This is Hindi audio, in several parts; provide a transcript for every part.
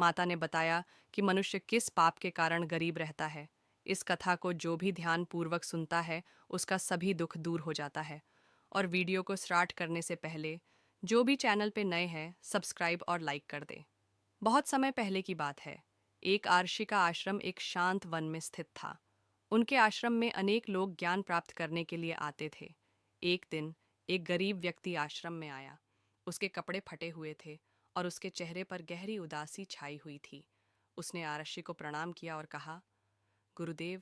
माता ने बताया कि मनुष्य किस पाप के कारण गरीब रहता है। इस कथा को जो भी ध्यान पूर्वक सुनता है उसका सभी दुख दूर हो जाता है। और वीडियो को स्टार्ट करने से पहले जो भी चैनल पे नए हैं सब्सक्राइब और लाइक कर दे। बहुत समय पहले की बात है। एक आर्षि का आश्रम एक शांत वन में स्थित था। उनके आश्रम में अनेक लोग ज्ञान प्राप्त करने के लिए आते थे। एक दिन एक गरीब व्यक्ति आश्रम में आया। उसके कपड़े फटे हुए थे और उसके चेहरे पर गहरी उदासी छाई हुई थी। उसने आरक्षी को प्रणाम किया और कहा, गुरुदेव,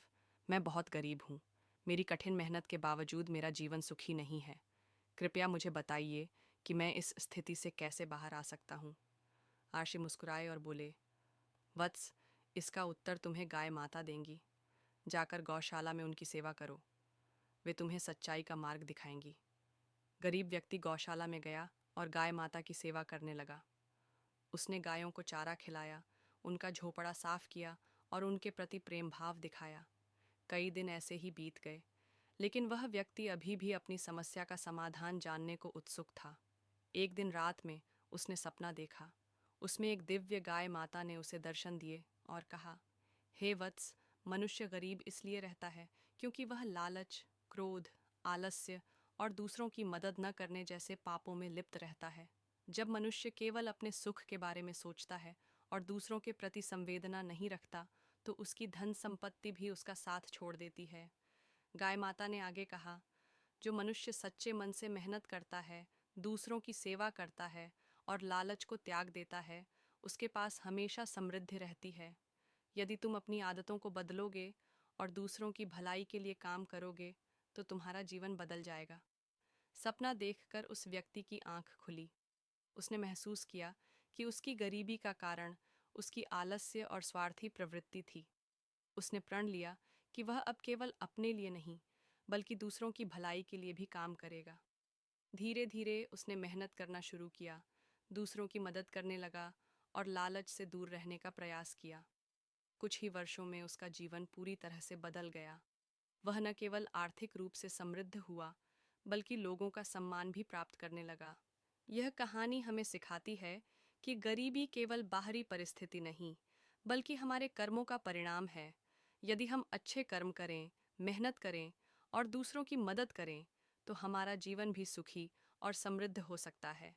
मैं बहुत गरीब हूँ। मेरी कठिन मेहनत के बावजूद मेरा जीवन सुखी नहीं है। कृपया मुझे बताइए कि मैं इस स्थिति से कैसे बाहर आ सकता हूँ। आरक्षी मुस्कुराए और बोले, वत्स, इसका उत्तर तुम्हें गाय माता देंगी। जाकर गौशाला में उनकी सेवा करो। वे तुम्हें सच्चाई का मार्ग दिखाएंगी। गरीब व्यक्ति गौशाला में गया और गाय माता की सेवा करने लगा। उसने गायों को चारा खिलाया, उनका झोपड़ा साफ किया और उनके प्रति प्रेम भाव दिखाया। कई दिन ऐसे ही बीत गए, लेकिन वह व्यक्ति अभी भी अपनी समस्या का समाधान जानने को उत्सुक था। एक दिन रात में उसने सपना देखा। उसमें एक दिव्य गाय माता ने उसे दर्शन दिए और कहा, हे वत्स, मनुष्य गरीब इसलिए रहता है क्योंकि वह लालच, क्रोध, आलस्य और दूसरों की मदद न करने जैसे पापों में लिप्त रहता है। जब मनुष्य केवल अपने सुख के बारे में सोचता है और दूसरों के प्रति संवेदना नहीं रखता, तो उसकी धन संपत्ति भी उसका साथ छोड़ देती है। गाय माता ने आगे कहा, जो मनुष्य सच्चे मन से मेहनत करता है, दूसरों की सेवा करता है और लालच को त्याग देता है, उसके पास हमेशा समृद्धि रहती है। यदि तुम अपनी आदतों को बदलोगे और दूसरों की भलाई के लिए काम करोगे, तो तुम्हारा जीवन बदल जाएगा। सपना देखकर उस व्यक्ति की आंख खुली। उसने महसूस किया कि उसकी गरीबी का कारण उसकी आलस्य और स्वार्थी प्रवृत्ति थी। उसने प्रण लिया कि वह अब केवल अपने लिए नहीं, बल्कि दूसरों की भलाई के लिए भी काम करेगा। धीरे धीरे उसने मेहनत करना शुरू किया, दूसरों की मदद करने लगा और लालच से दूर रहने का प्रयास किया। कुछ ही वर्षों में उसका जीवन पूरी तरह से बदल गया। वह न केवल आर्थिक रूप से समृद्ध हुआ, बल्कि लोगों का सम्मान भी प्राप्त करने लगा। यह कहानी हमें सिखाती है कि गरीबी केवल बाहरी परिस्थिति नहीं, बल्कि हमारे कर्मों का परिणाम है। यदि हम अच्छे कर्म करें, मेहनत करें और दूसरों की मदद करें, तो हमारा जीवन भी सुखी और समृद्ध हो सकता है।